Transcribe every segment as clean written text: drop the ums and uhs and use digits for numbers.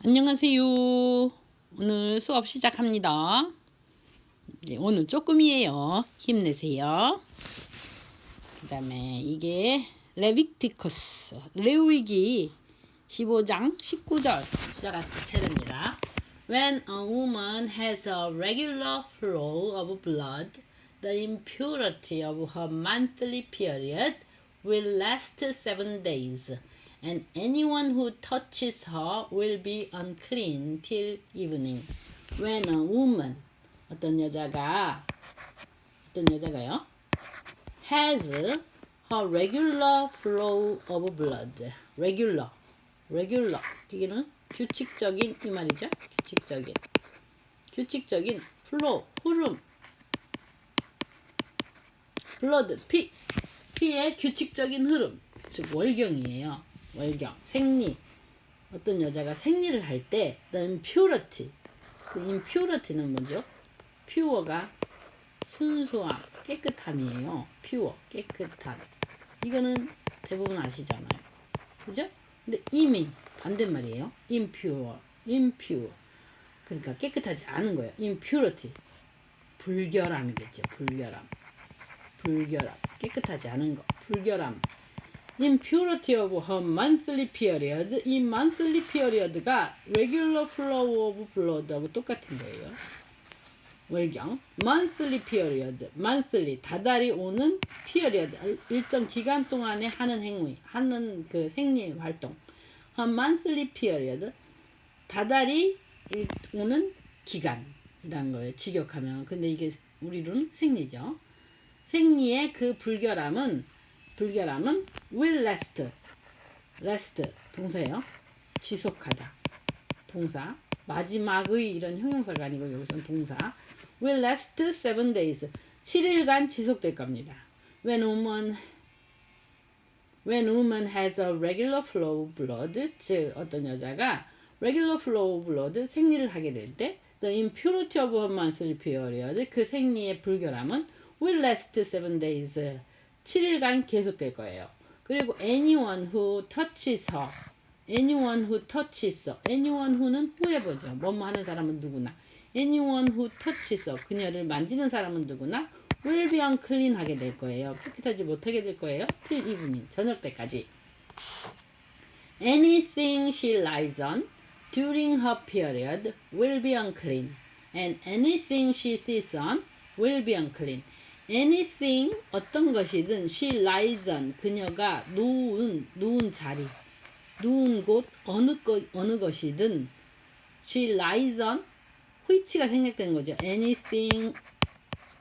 안녕하세요. 오늘 수업 시작합니다. 오늘 조금이에요. 힘내세요. 그 다음에 이게 레비티커스, 레위기 15장 19절 시작할 차례입니다. When a woman has a regular flow of blood, the impurity of her monthly period will last 7 days. And anyone who touches her will be unclean till evening. When a woman, 어떤 여자가요? has a regular flow of blood. regular. 이게는 규칙적인 이 말이죠. 규칙적인 flow, 흐름. blood, 피의 규칙적인 흐름. 즉 월경이에요. 월경, 생리. 어떤 여자가 생리를 할 때 the impurity. 그 impurity는 뭐죠? pure가 순수함, 깨끗함이에요. pure, 깨끗함. 이거는 대부분 아시잖아요. 그죠? 근데 이미 반대말이에요. impure. 그러니까 깨끗하지 않은 거예요. impurity. 불결함이겠죠. 불결함. 깨끗하지 않은 거. 불결함. impurity of her monthly period. 이 monthly period가 regular flow of blood하고 똑같은 거예요. 월경. monthly period. monthly 다달이 오는 period. 일정 기간 동안에 하는 행위, 하는 그 생리 활동. her monthly period. 다달이 오는 기간이라는 거예요. 직역하면. 근데 이게 우리로는 생리죠. 생리의 그 불결함은 will last 동사예요. 지속하다. 동사. 마지막의 이런 형용사가 아니고 여기서는 동사. will last 7 days. 7일간 지속될 겁니다. When woman has a regular flow of blood, 즉 어떤 여자가 regular flow of blood 생리를 하게 될 때 the impurity of her monthly period 그 생리의 불결함은 will last 7 days. 7일간 계속될 거예요. 그리고 anyone who touches her. anyone who는 whoever죠. 뭐뭐 하는 사람은 누구나. anyone who touches her. 그녀를 만지는 사람은 누구나 will be unclean 하게 될 거예요. 깨끗하지 못하게 될 거예요. till evening. 저녁 때까지. anything she lies on during her period will be unclean. And anything she sits on will be unclean. anything 어떤 것이든 she lies on 그녀가 누운 자리 누운 곳 어느 것이든 she lies on which가 생략되는 거죠. anything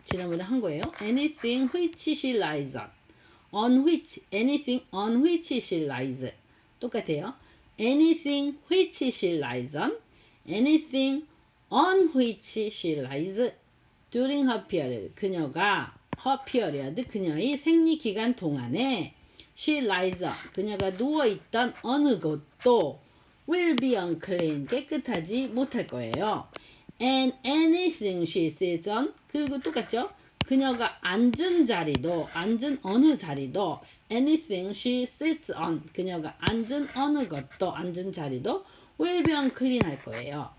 지난번에 한 거예요. anything which she lies on which anything on which she lies 똑같아요. anything which she lies on anything on which she lies during her period. 그녀가 her period 그녀의 생리 기간 동안에 she lies on 그녀가 누워있던 어느 곳도 will be unclean 깨끗하지 못할 거예요. and anything she sits on 그리고 똑같죠. 그녀가 앉은 어느 자리도 anything she sits on 그녀가 앉은 어느 것도 앉은 자리도 will be unclean 할 거예요.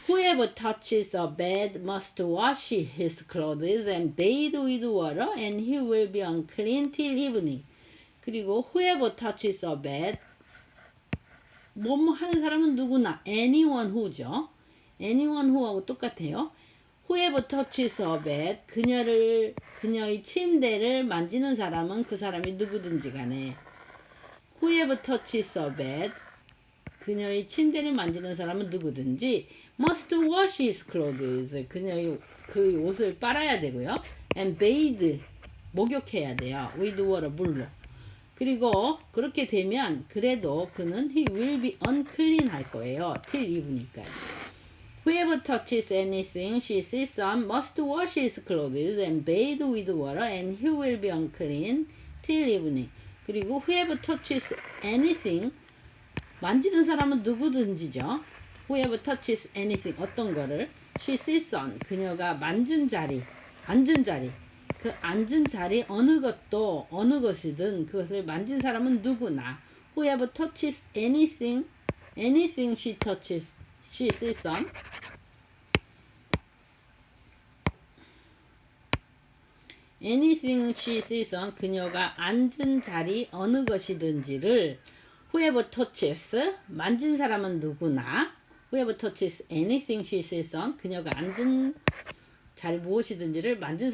Whoever touches a bed must wash his clothes and bathe with water, and he will be unclean till evening. 그리고 whoever touches a bed, 뭐뭐 하는 사람은 누구나, anyone who죠. anyone who하고 똑같아요. Whoever touches a bed, 그녀의 침대를 만지는 사람은 그 사람이 누구든지 간에. Whoever touches a bed, 그녀의 침대를 만지는 사람은 누구든지 must wash his clothes. 그녀의 그 옷을 빨아야 되고요. and bathe. 목욕해야 돼요. with water. 물로. 그리고 그렇게 되면 그래도 그는 he will be unclean 할 거예요. till evening까지. Whoever touches anything she sits on must wash his clothes and bathe with water and he will be unclean till evening. 그리고 whoever touches anything 만지는 사람은 누구든지죠. Whoever touches anything 어떤 거를 she sits on 그녀가 앉은 자리 그 앉은 자리 어느 것이든 그것을 만진 사람은 누구나 whoever touches anything she touches she sits on. anything she sits on. 그녀가 앉은 자리 어느 것이든지를 whoever touches. 만진 사람은 누구나. whoever touches anything she sits on. 그녀가 앉은 자리 무엇이든지를 만진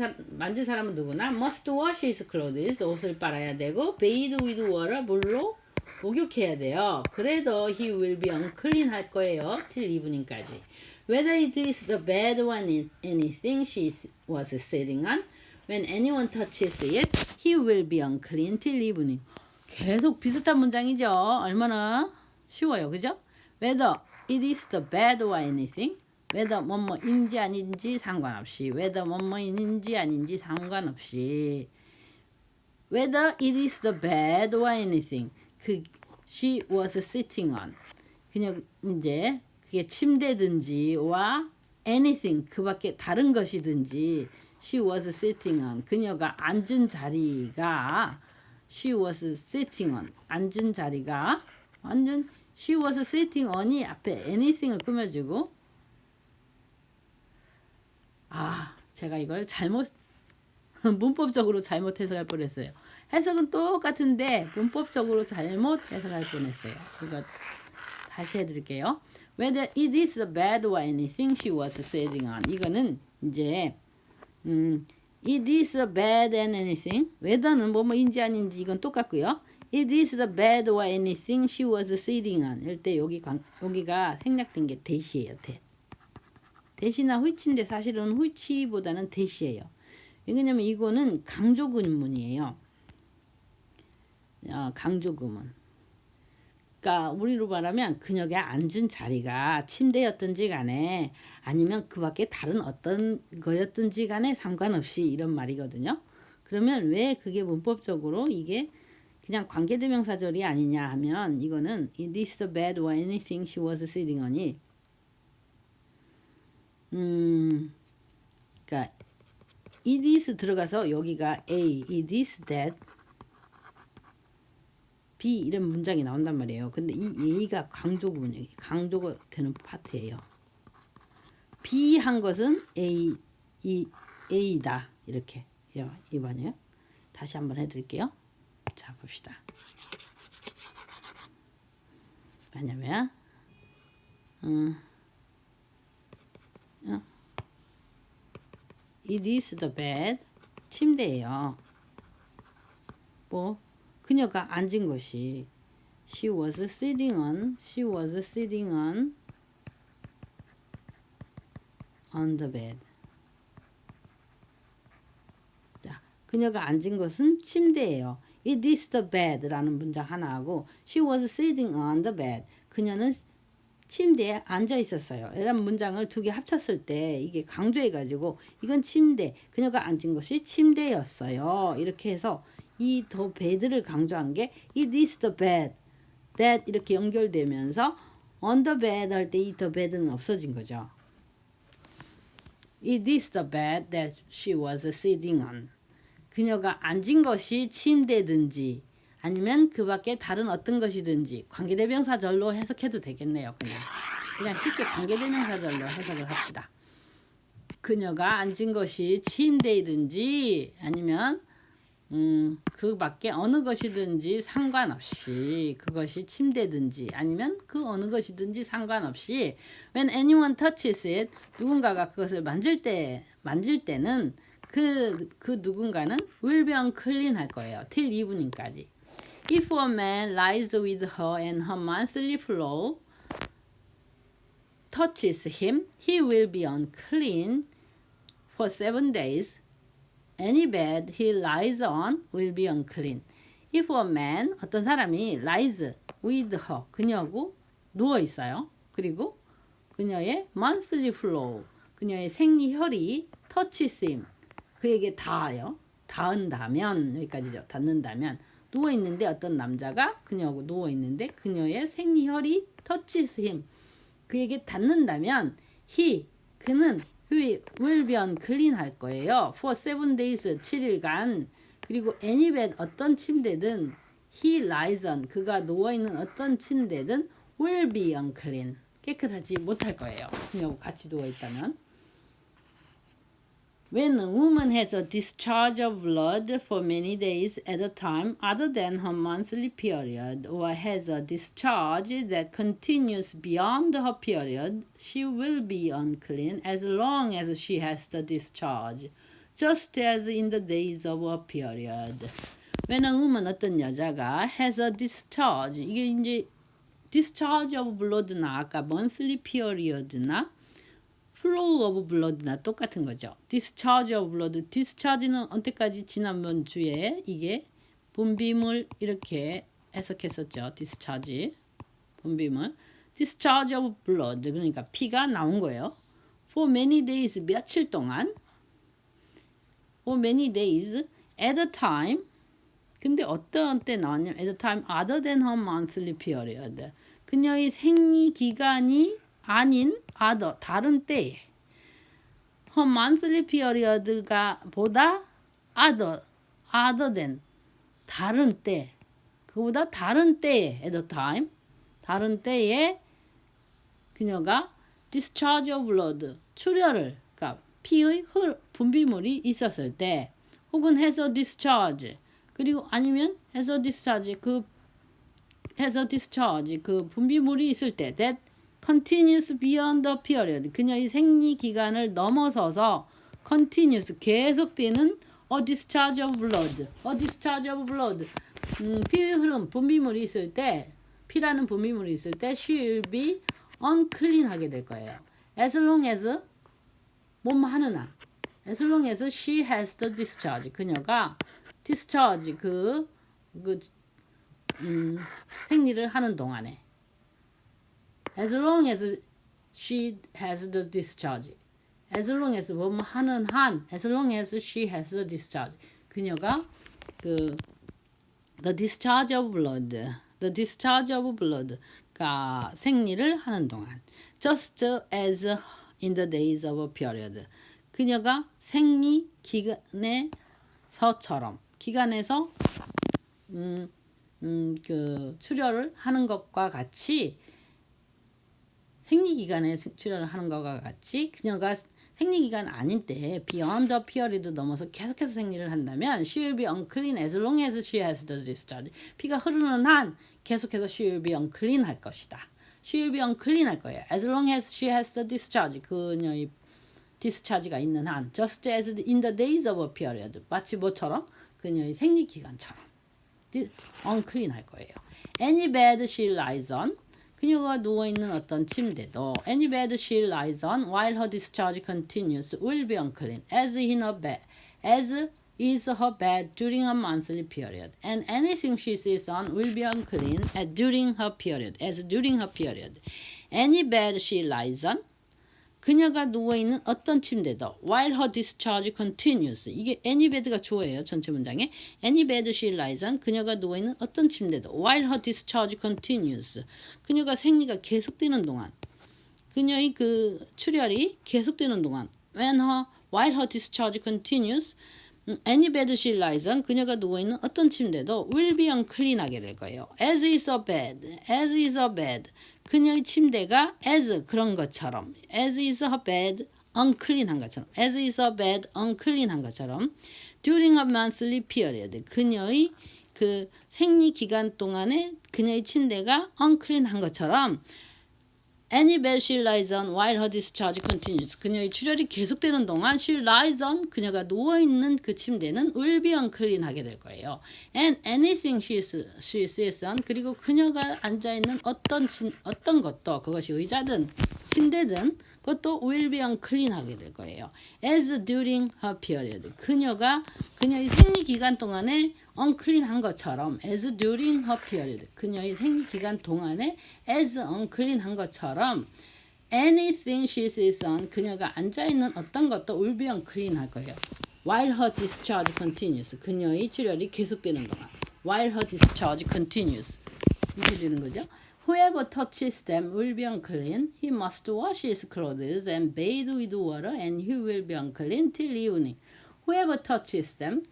사람은 누구나 must wash his clothes. 옷을 빨아야 되고 bathe with water. 물로 목욕해야 돼요. 그래도 he will be unclean 할 거예요. till evening까지. whether it is the bed or anything she was sitting on. when anyone touches it, he will be unclean till evening. 계속 비슷한 문장이죠. 얼마나 쉬워요. 그죠? whether it is the bed or anything. whether 뭐뭐인지 아닌지 상관없이. whether 뭐뭐인지 아닌지 상관없이. whether it is the bed or anything. she was sitting on. 그냥 이제 그게 침대든지와 anything 그밖에 다른 것이든지 she was sitting on. 그녀가 앉은 자리가 she was sitting on. 앉은 자리가 완전 she was sitting on이 앞에 anything을 꾸며주고 제가 이걸 잘못 문법적으로 잘못 해석할 뻔했어요. 해석은 똑같은데 문법적으로 잘못 해석할 뻔했어요. 그거 다시 해드릴게요. Whether it is the bed or anything she was sitting on. 이거는 이제 it is the bed and anything. whether는 뭐뭐인지 아닌지 이건 똑같고요. It is the bed or anything she was sitting on. 이럴 때 여기가 생략된 게 대시예요. 대시나 which인데 사실은 which보다는 대시예요. 왜냐면 이거는 강조구문이에요. 강조구문. 그러니까 우리로 말하면 그녀가 앉은 자리가 침대였든지 간에 아니면 그 밖에 다른 어떤 거였든지 간에 상관없이 이런 말이거든요. 그러면 왜 그게 문법적으로 이게 그냥 관계대명사절이 아니냐 하면 이거는 it is the bed or anything she was sitting on이 그러니까 it is 들어가서 여기가 A, it is that B 이런 문장이 나온단 말이에요. 근데 이 A가 강조구문이에요. 강조가 되는 파트예요. B 한 것은 A다 이렇게 이번에요. 다시 한번 해드릴게요. 자 봅시다. 뭐냐면 it is the bed 침대예요. 그녀가 앉은 것이 she was sitting on the bed. 자, 그녀가 앉은 것은 침대예요. It is the bed라는 문장 하나 하고 she was sitting on the bed. 그녀는 침대에 앉아 있었어요. 이런 문장을 두 개 합쳤을 때 이게 강조해가지고 이건 침대, 그녀가 앉은 것이 침대였어요. 이렇게 해서 이 the bed를 강조한 게 it is the bed, that 이렇게 연결되면서 on the bed 할 때 이 the bed는 없어진 거죠. It is the bed that she was sitting on. 그녀가 앉은 것이 침대든지 아니면 그 밖에 다른 어떤 것이든지 관계대명사절로 해석해도 되겠네요. 그냥 쉽게 관계대명사절로 해석을 합시다. 그녀가 앉은 것이 침대이든지 아니면 그 밖에 어느 것이든지 상관없이 그것이 침대든지 아니면 그 어느 것이든지 상관없이 when anyone touches it 누군가가 그것을 만질 때는 그 누군가는 will be unclean 할 거예요. till evening까지. If a man lies with her and her monthly flow touches him, he will be unclean for 7 days. Any bed he lies on will be unclean. If a man, 어떤 사람이 lies with her, 그녀하고 누워 있어요. 그리고 그녀의 monthly flow, 그녀의 생리혈이 touches him, 그에게 닿은다면, 여기까지죠. 닿는다면, 누워 있는데 어떤 남자가 그녀하고 누워 있는데 그녀의 생리혈이 touches him, 그에게 닿는다면 그는 will be unclean 할 거예요. for 7 days 7일간. 그리고 any bed 어떤 침대든 he lies on 그가 누워 있는 어떤 침대든 will be unclean 깨끗하지 못할 거예요. 그녀하고 같이 누워 있다면. When a woman has a discharge of blood for many days at a time other than her monthly period or has a discharge that continues beyond her period, she will be unclean as long as she has the discharge, just as in the days of her period. When a woman, 어떤 여자가 has a discharge, 이게 이제 discharge of blood나 아까 monthly period나 flow of blood나 똑같은 거죠. discharge of blood. discharge는 언제까지 지난번 주에 이게 분비물 이렇게 해석했었죠. discharge. 분비물. discharge of blood. 그러니까 피가 나온 거예요. for many days. 며칠 동안. for many days. at a time. 근데 어떤 때 나왔냐면 at a time other than her monthly period. 그녀의 생리 기간이 아닌 other 다른 때에 her monthly period가 보다 other than 다른 때 그보다 다른 때에 at a time 다른 때에 그녀가 discharge of blood 출혈을 그러니까 피의 분비물이 있었을 때 혹은 has a discharge 그리고 아니면 has a discharge 그 분비물이 있을 때 that continuous beyond the period 그녀의 생리 기간을 넘어서서 continuous 계속되는 a discharge of blood 피의 흐름 분비물이 있을 때 피라는 분비물이 있을 때 she will be unclean 하게 될 거예요. as long as 뭐뭐 하는 한 as long as she has the discharge 그녀가 discharge 생리를 하는 동안에 as long as she has the discharge as long as 뭐뭐 하는 한 as long as she has the discharge 그녀가 the discharge of blood가 생리를 하는 동안 just as in the days of a period 그녀가 생리 기간에서 출혈을 하는 것과 같이 생리기간에 출혈을 하는 것과 같이 그녀가 생리기간 아닌 때 beyond the period 넘어서 계속해서 생리를 한다면 she will be unclean as long as she has the discharge 피가 흐르는 한 계속해서 she will be unclean 할 것이다. she will be unclean 할 거예요. as long as she has the discharge 그녀의 discharge가 있는 한 just as in the days of a period 마치 뭐처럼 그녀의 생리기간처럼 unclean 할 거예요. any bed she lies on 그녀가 누워있는 어떤 침대도 any bed she lies on while her discharge continues will be unclean as is her bed during her monthly period and anything she sits on will be unclean during her period any bed she lies on 그녀가 누워있는 어떤 침대도 while her discharge continues 이게 any bed가 주어예요. 전체 문장에 any bed she lies on 그녀가 누워있는 어떤 침대도 while her discharge continues 그녀가 생리가 계속되는 동안 그녀의 출혈이 계속되는 동안 while her discharge continues any bed she lies on 그녀가 누워있는 어떤 침대도 will be unclean 하게 될 거예요. as is a bed 그녀의 침대가 as 그런 것처럼 as is her bed unclean 한 것처럼 as is her bed unclean 한 것처럼 during her monthly period 그녀의 생리 기간 동안에 그녀의 침대가 unclean 한 것처럼 any bed she lies on while her discharge continues 그녀의 출혈이 계속되는 동안 she lies on 그녀가 누워있는 그 침대는 will be unclean 하게 될 거예요. and anything she sits on 그리고 그녀가 앉아있는 어떤 것도 그것이 의자든 침대든 그것도 will be unclean 하게 될 거예요. as during her period 그녀의 생리 기간 동안에 unclean 한 것처럼 as during her period 그녀의 생리 기간 동안에 as unclean 한 것처럼 anything she sits on 그녀가 앉아있는 어떤 것도 will be unclean 할 거예요. while her discharge continues 그녀의 출혈이 계속되는 동안 while her discharge continues 이렇게 되는 거죠. Whoever touches them will be unclean. He must wash his clothes and bathe with water and he will be unclean till evening. Whoever touches them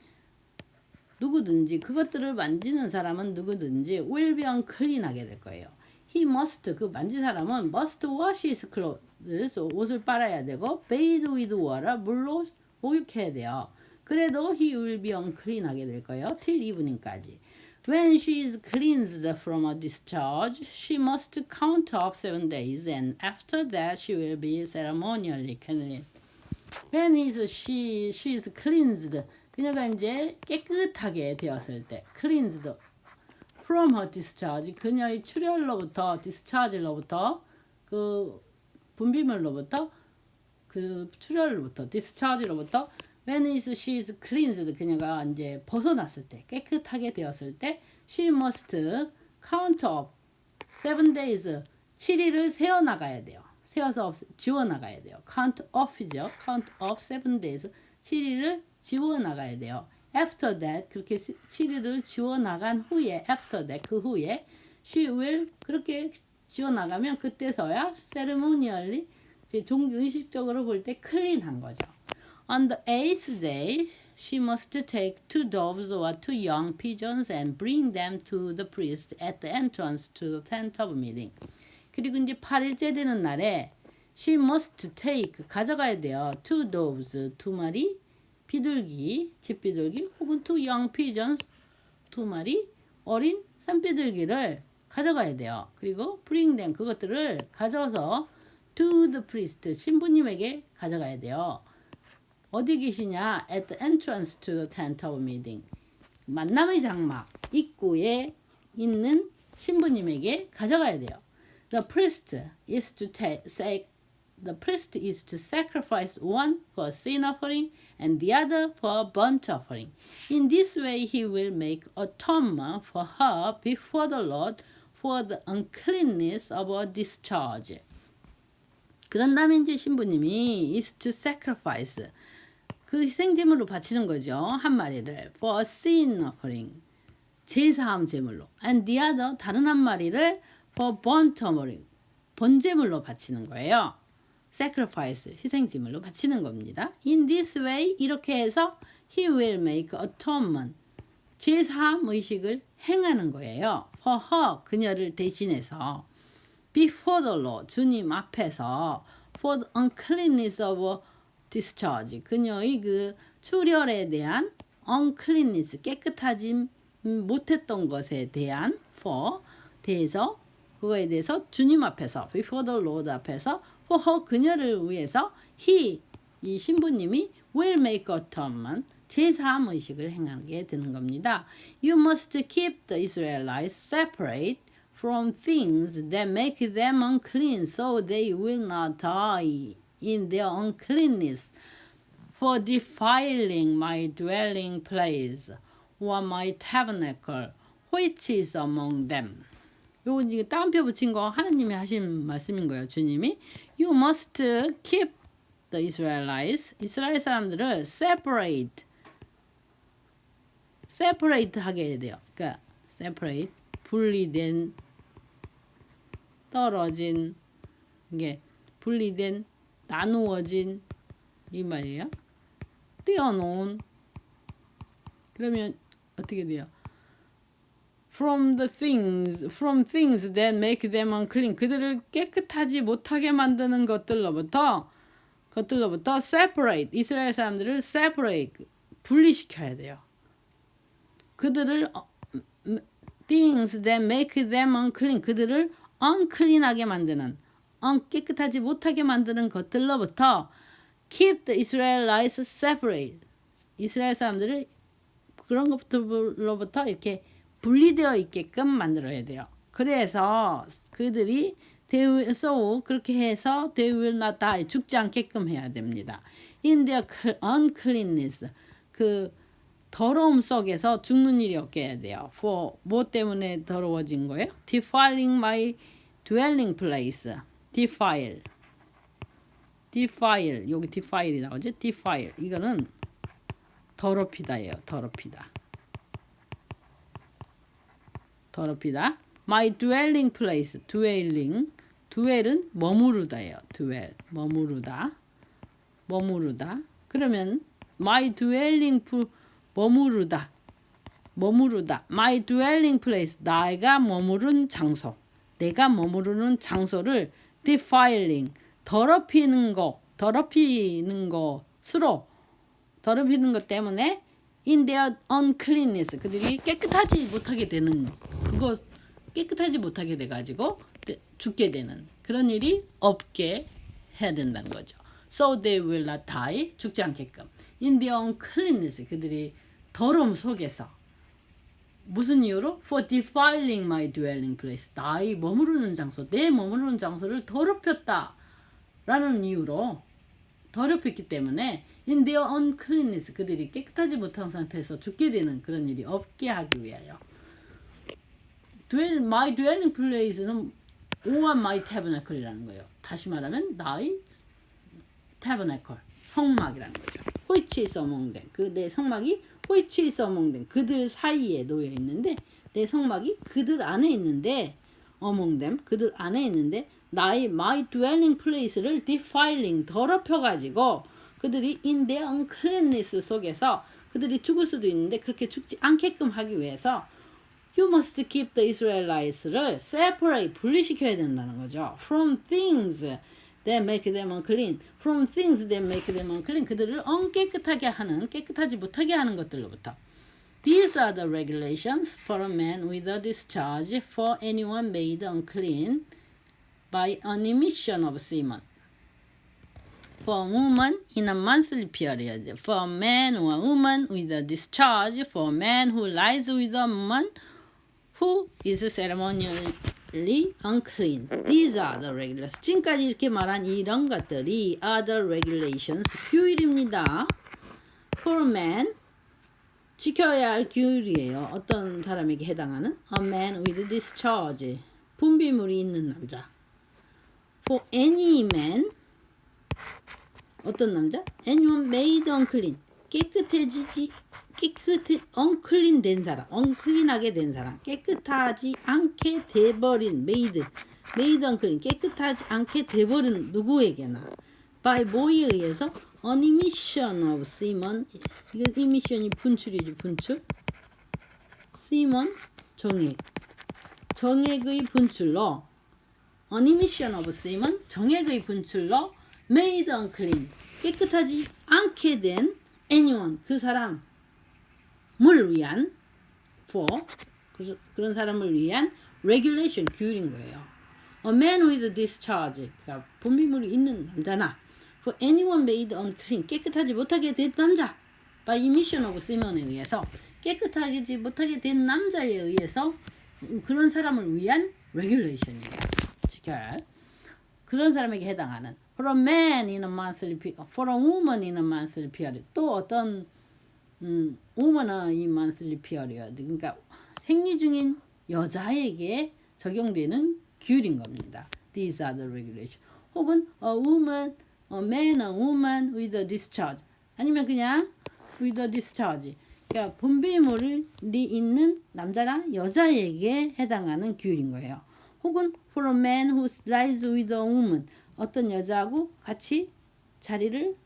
누구든지 그것들을 만지는 사람은 누구든지 will be unclean 하게 될 거예요. he must 그 만진 사람은 must wash his clothes 옷을 빨아야 되고 bathe with water 물로 목욕해야 돼요. 그래도 he will be unclean 하게 될 거예요. till evening까지. When she is cleansed from a discharge, she must count up 7 days, and after that she will be ceremonially clean. When she is cleansed, 그녀가 이제 깨끗하게 되었을 때, cleansed from her discharge, 그녀의 출혈로부터, discharge로부터, 그 분비물로부터, 그 출혈로부터, discharge로부터, when she is cleansed, 그녀가 이제 벗어났을 때, 깨끗하게 되었을 때, she must count up 7 days, 7일을 세어 나가야 돼요. 세어서 지워 나가야 돼요. count off이죠. count off 7 days, 7일을 지워 나가야 돼요. after that, 그렇게 7일을 지워 나간 후에, after that, 그 후에, she will, 그렇게 지워 나가면 그때서야 ceremonially, 이제 의식적으로 볼 때 clean한 거죠. On the 8th day, she must take 2 doves or 2 young pigeons and bring them to the priest at the entrance to the tent of meeting. 그리고 이제 8일째 되는 날에 she must take, 가져가야 돼요. 2 doves, 2마리 비둘기, 집비둘기 혹은 2 young pigeons, 2마리 어린 산비둘기를 가져가야 돼요. 그리고 bring them, 그것들을 가져서 to the priest, 신부님에게 가져가야 돼요. 어디 계시냐? At the entrance to the tent of meeting. 만남의 장막 입구에 있는 신부님에게 가져가야 돼요. The priest is to sacrifice one for sin offering and the other for burnt offering. In this way he will make atonement for her before the Lord for the uncleanness of her discharge. 그런 다음에 이제 신부님이 is to sacrifice, 그 희생제물로 바치는 거죠. 한 마리를 for sin offering, 제사함 제물로, and the other, 다른 한 마리를 for burnt offering, 번제물로 바치는 거예요. sacrifice, 희생제물로 바치는 겁니다. In this way, 이렇게 해서 he will make atonement, 제사함 의식을 행하는 거예요. for her, 그녀를 대신해서 before the Lord, 주님 앞에서 for the uncleanness of discharge, 그녀의 그 출혈에 대한 uncleanness, 깨끗하지 못했던 것에 대한 for, 대해서 그거에 대해서 주님 앞에서 before the Lord 앞에서 for her, 그녀를 위해서 he, 이 신부님이 will make atonement, 제사함 의식을 행하게 되는 겁니다. You must keep the Israelites separate from things that make them unclean, so they will not die in their uncleanness for defiling my dwelling place or my tabernacle which is among them. 요거 이제 따옴표 붙인 거 하나님이 하신 말씀인 거예요. 주님이 You must keep the Israelites, 이스라엘 사람들을 separate 하게 해야 돼요. 그러니까 separate, 분리된, 떨어진, 이게 분리된, 나누어진 이 말이에요. 떼어놓은. 그러면 어떻게 돼요? From things that make them unclean. 그들을 깨끗하지 못하게 만드는 것들로부터 separate, 이스라엘 사람들을 separate, 분리시켜야 돼요. 그들을 things that make them unclean, 그들을 unclean하게 만드는, 깨끗하지 못하게 만드는 것들로부터 keep the Israelites separate, 이스라엘 사람들을 그런 것들로부터 이렇게 분리되어 있게끔 만들어야 돼요. 그래서 그들이 그렇게 해서 they will not die, 죽지 않게끔 해야 됩니다. In their uncleanness, 그 더러움 속에서 죽는 일이 없게 해야 돼요. For, 뭐 때문에 더러워진 거예요? Defiling my dwelling place. defile, 여기 defile이 나오죠? defile, 이거는 더럽히다예요. 더럽히다. My dwelling place, dwell은 머무르다예요. dwell, 머무르다. 그러면 my dwelling 머무르다. my dwelling place, 내가 머무른 장소, 내가 머무르는 장소를 defiling, 더럽히는 것 때문에 in their uncleanness, 그들이 깨끗하지 못하게 돼가지고 죽게 되는 그런 일이 없게 해야 된다는 거죠. So they will not die, 죽지 않게끔. In their uncleanness, 그들이 더러움 속에서. 무슨 이유로? For defiling my dwelling place, 나의 머무르는 장소, 내 머무르는 장소를 더럽혔다 라는 이유로, 더럽혔기 때문에 in their uncleanness, 그들이 깨끗하지 못한 상태에서 죽게 되는 그런 일이 없게 하기 위하여. My dwelling place는 or my tabernacle이라는 거예요. 다시 말하면 나의 tabernacle, 성막이라는 거죠. which is among them, 그 내 성막이 which is among them, 그들 사이에 놓여 있는데, 내 성막이 그들 안에 있는데, among them, 그들 안에 있는데, 나의 my dwelling place를 defiling, 더럽혀가지고 그들이 in their uncleanness 속에서 그들이 죽을 수도 있는데 그렇게 죽지 않게끔 하기 위해서 You must keep the Israelites를 separate, 분리시켜야 된다는 거죠. From things that make them unclean. From things that make them unclean. 그들을 깨끗하지 못하게 하는 것들로부터. These are the regulations for a man with a discharge, for anyone made unclean by an emission of semen. For a woman in a monthly period. For a man or a woman with a discharge. For a man who lies with a woman who is ceremonially unclean. These are the regulations. 지금까지 이렇게 말한 이런 것들이 are the regulations, 규율입니다. For a man, 지켜야 할 규율이에요. 어떤 사람에게 해당하는 a man with discharge, 분비물이 있는 남자. For any man, 어떤 남자? Anyone made unclean, unclean 된 사람, unclean하게 된 사람, 깨끗하지 않게 돼버린 made unclean, 깨끗하지 않게 돼버린 누구에게나 by 뭐에 의해서 an emission of semen, 이거 emission이 분출이죠, 분출. semen, 정액의 분출로, an emission of semen, 정액의 분출로 made unclean, 깨끗하지 않게 된 anyone, 그 사람을 위한 for, 그런 사람을 위한 regulation, 규율인 거예요. A man with discharge, 그러니까 분비물이 있는 남자나 for anyone made unclean, 깨끗하지 못하게 된 남자 by emission of semen에 의해서, 깨끗하지 못하게 된 남자에 의해서 그런 사람을 위한 regulation이에요. 지켜야 할. 그런 사람에게 해당하는 for a man in a monthly period, for a woman in a monthly period. 또 어떤 woman은 in monthly period, 그러니까 생리 중인 여자에게 적용되는 규율인 겁니다. These are the regulations. 혹은 a man, a woman with a discharge. 아니면 그냥 with a discharge. 그러니까 분비물이 있는 남자나 여자에게 해당하는 규율인 거예요. 혹은 for a man who lies with a woman, 어떤 여자하고 같이 자리를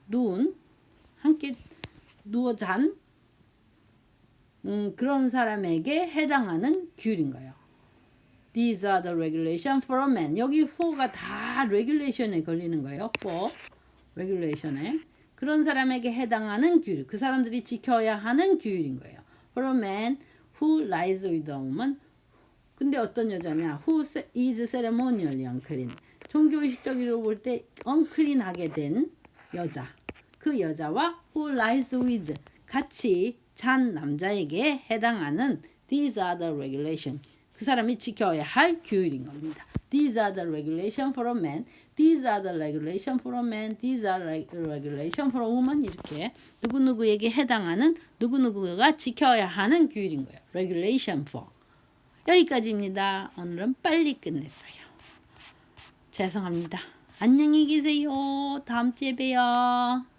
함께 누워 잔 그런 사람에게 해당하는 규율인 거예요. These are the regulations for a man. 여기 for가 다 regulation에 걸리는 거예요. for regulation에. 그런 사람에게 해당하는 규율, 그 사람들이 지켜야 하는 규율인 거예요. For a man who lies with a woman. 근데 어떤 여자냐? Who is ceremonially unclean. 종교의식적으로 볼 때 unclean하게 된 여자. 그 여자와 who lies with, 같이 잔 남자에게 해당하는 these are the regulation. 그 사람이 지켜야 할 규율인 겁니다. These are the regulation for a man. These are the regulation for a man. These are regulation for a woman. 이렇게 누구누구에게 해당하는 누구누구가 지켜야 하는 규율인 거예요. Regulation for. 여기까지입니다. 오늘은 빨리 끝냈어요. 죄송합니다. 안녕히 계세요. 다음 주에 봬요.